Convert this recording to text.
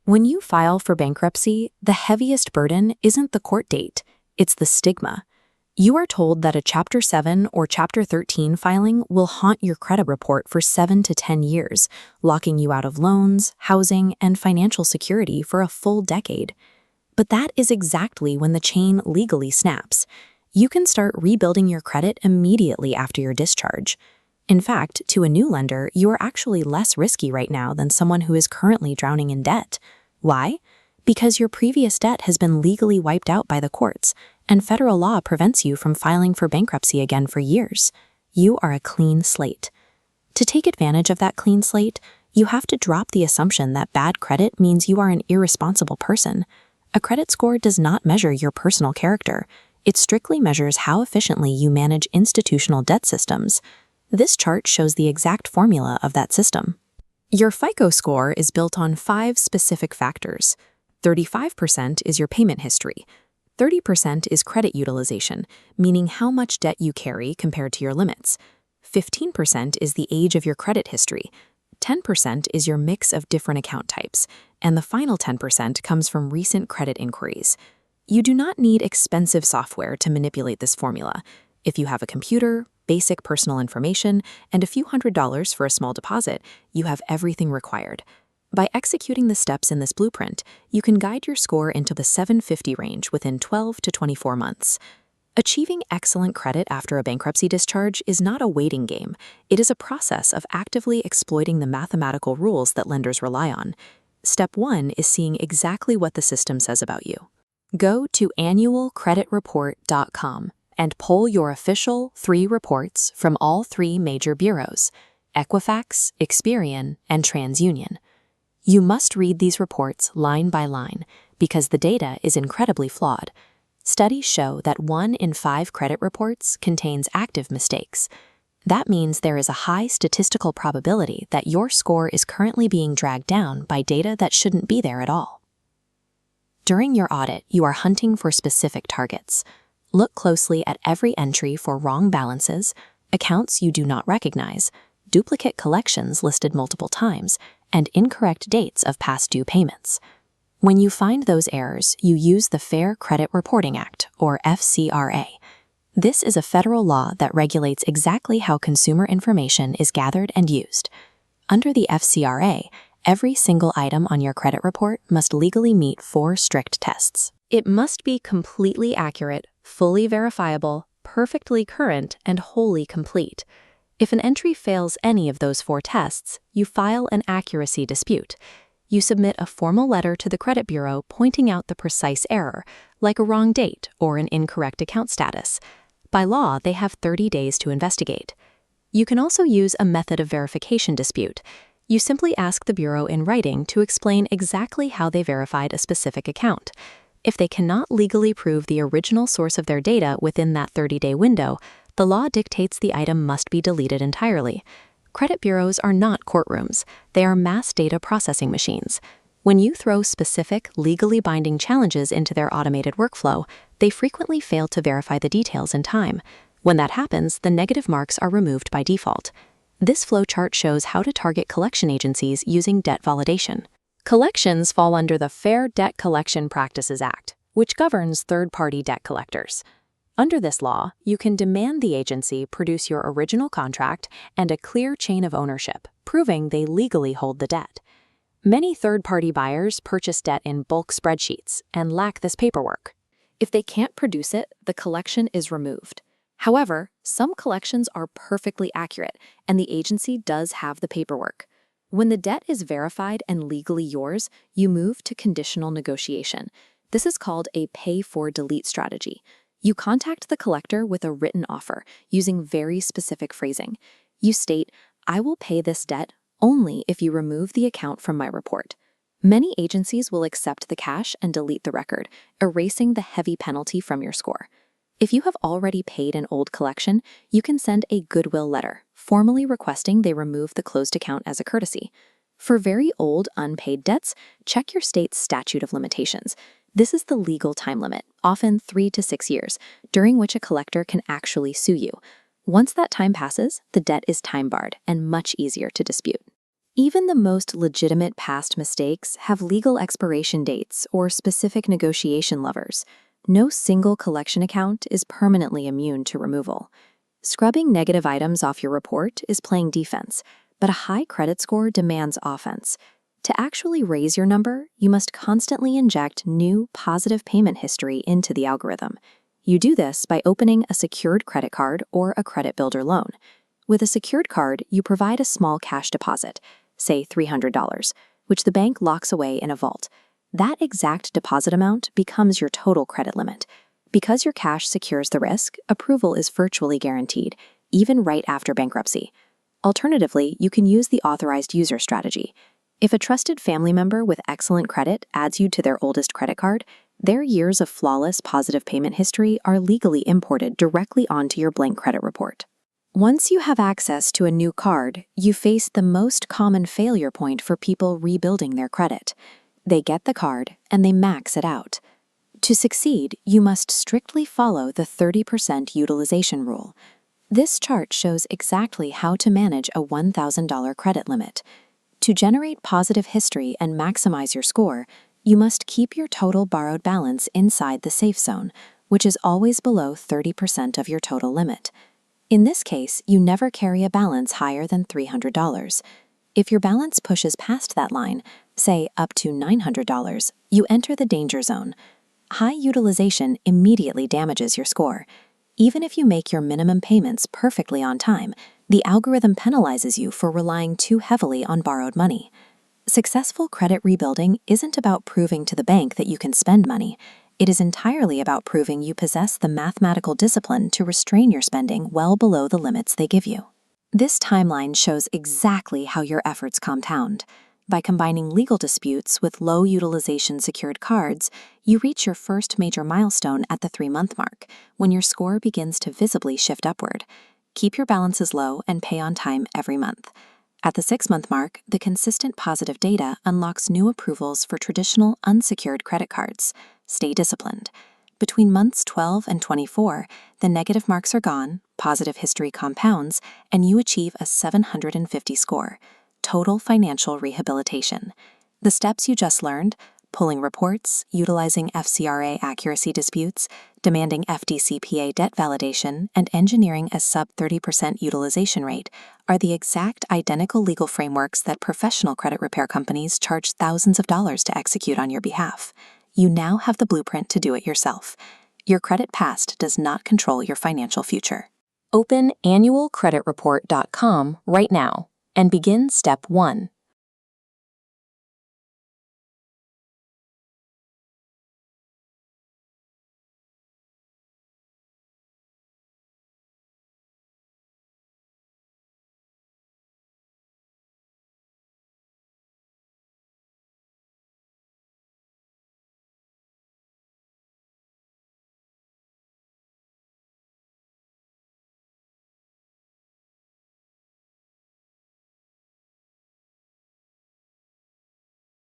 When you file for bankruptcy, the heaviest burden isn't the court date, it's the stigma. You are told that a Chapter 7 or Chapter 13 filing will haunt your credit report for 7 to 10 years, locking you out of loans, housing, and financial security for a full decade. But that is exactly when the chain legally snaps. You can start rebuilding your credit immediately after your discharge. In fact, to a new lender, you are actually less risky right now than someone who is currently drowning in debt. Why? Because your previous debt has been legally wiped out by the courts, and federal law prevents you from filing for bankruptcy again for years. You are a clean slate. To take advantage of that clean slate, you have to drop the assumption that bad credit means you are an irresponsible person. A credit score does not measure your personal character. It strictly measures how efficiently you manage institutional debt systems. This chart shows the exact formula of that system. Your FICO score is built on 5 specific factors. 35% is your payment history. 30% is credit utilization, meaning how much debt you carry compared to your limits. 15% is the age of your credit history. 10% is your mix of different account types, and the final 10% comes from recent credit inquiries. You do not need expensive software to manipulate this formula. If you have a computer, basic personal information, and a few $100s for a small deposit, you have everything required. By executing the steps in this blueprint, you can guide your score into the 750 range within 12 to 24 months. Achieving excellent credit after a bankruptcy discharge is not a waiting game. It is a process of actively exploiting the mathematical rules that lenders rely on. Step 1 is seeing exactly what the system says about you. Go to annualcreditreport.com and pull your official 3 reports from all 3 major bureaus, Equifax, Experian, and TransUnion. You must read these reports line by line because the data is incredibly flawed. Studies show that 1 in 5 credit reports contains active mistakes. That means there is a high statistical probability that your score is currently being dragged down by data that shouldn't be there at all. During your audit, you are hunting for specific targets. Look closely at every entry for wrong balances, accounts you do not recognize, duplicate collections listed multiple times, and incorrect dates of past due payments. When you find those errors, you use the Fair Credit Reporting Act, or FCRA. This is a federal law that regulates exactly how consumer information is gathered and used. Under the FCRA, every single item on your credit report must legally meet 4 strict tests. It must be completely accurate, fully verifiable, perfectly current, and wholly complete. If an entry fails any of those 4 tests, you file an accuracy dispute. You submit a formal letter to the credit bureau pointing out the precise error, like a wrong date or an incorrect account status. By law, they have 30 days to investigate. You can also use a method of verification dispute. You simply ask the bureau in writing to explain exactly how they verified a specific account. If they cannot legally prove the original source of their data within that 30-day window, the law dictates the item must be deleted entirely. Credit bureaus are not courtrooms. They are mass data processing machines. When you throw specific, legally binding challenges into their automated workflow, they frequently fail to verify the details in time. When that happens, the negative marks are removed by default. This flowchart shows how to target collection agencies using debt validation. Collections fall under the Fair Debt Collection Practices Act, which governs third-party debt collectors. Under this law, you can demand the agency produce your original contract and a clear chain of ownership, proving they legally hold the debt. Many third-party buyers purchase debt in bulk spreadsheets and lack this paperwork. If they can't produce it, the collection is removed. However, some collections are perfectly accurate, and the agency does have the paperwork. When the debt is verified and legally yours, you move to conditional negotiation. This is called a pay-for-delete strategy. You contact the collector with a written offer using very specific phrasing. You state, "I will pay this debt only if you remove the account from my report." Many agencies will accept the cash and delete the record, erasing the heavy penalty from your score. If you have already paid an old collection, you can send a goodwill letter, formally requesting they remove the closed account as a courtesy. For very old, unpaid debts, check your state's statute of limitations. This is the legal time limit, often 3 to 6 years, during which a collector can actually sue you. Once that time passes, the debt is time-barred and much easier to dispute. Even the most legitimate past mistakes have legal expiration dates or specific negotiation levers. No single collection account is permanently immune to removal. Scrubbing negative items off your report is playing defense, but a high credit score demands offense. To actually raise your number, you must constantly inject new, positive payment history into the algorithm. You do this by opening a secured credit card or a credit builder loan. With a secured card, you provide a small cash deposit, say $300, which the bank locks away in a vault. That exact deposit amount becomes your total credit limit. Because your cash secures the risk, approval is virtually guaranteed, even right after bankruptcy. Alternatively, you can use the authorized user strategy. If a trusted family member with excellent credit adds you to their oldest credit card, their years of flawless positive payment history are legally imported directly onto your blank credit report. Once you have access to a new card, you face the most common failure point for people rebuilding their credit. They get the card and they max it out. To succeed, you must strictly follow the 30% utilization rule. This chart shows exactly how to manage a $1,000 credit limit. To generate positive history and maximize your score, you must keep your total borrowed balance inside the safe zone, which is always below 30% of your total limit. In this case, you never carry a balance higher than $300. If your balance pushes past that line, say up to $900, you enter the danger zone. High utilization immediately damages your score. Even if you make your minimum payments perfectly on time, the algorithm penalizes you for relying too heavily on borrowed money. Successful credit rebuilding isn't about proving to the bank that you can spend money. It is entirely about proving you possess the mathematical discipline to restrain your spending well below the limits they give you. This timeline shows exactly how your efforts compound. By combining legal disputes with low utilization secured cards, you reach your first major milestone at the 3-month mark, when your score begins to visibly shift upward. Keep your balances low and pay on time every month. At the 6-month mark, the consistent positive data unlocks new approvals for traditional unsecured credit cards. Stay disciplined. Between months 12 and 24, the negative marks are gone, positive history compounds, and you achieve a 750 score. Total financial rehabilitation. The steps you just learned, pulling reports, utilizing FCRA accuracy disputes, demanding FDCPA debt validation, and engineering a sub-30% utilization rate, are the exact identical legal frameworks that professional credit repair companies charge thousands of dollars to execute on your behalf. You now have the blueprint to do it yourself. Your credit past does not control your financial future. Open annualcreditreport.com right now and begin step 1.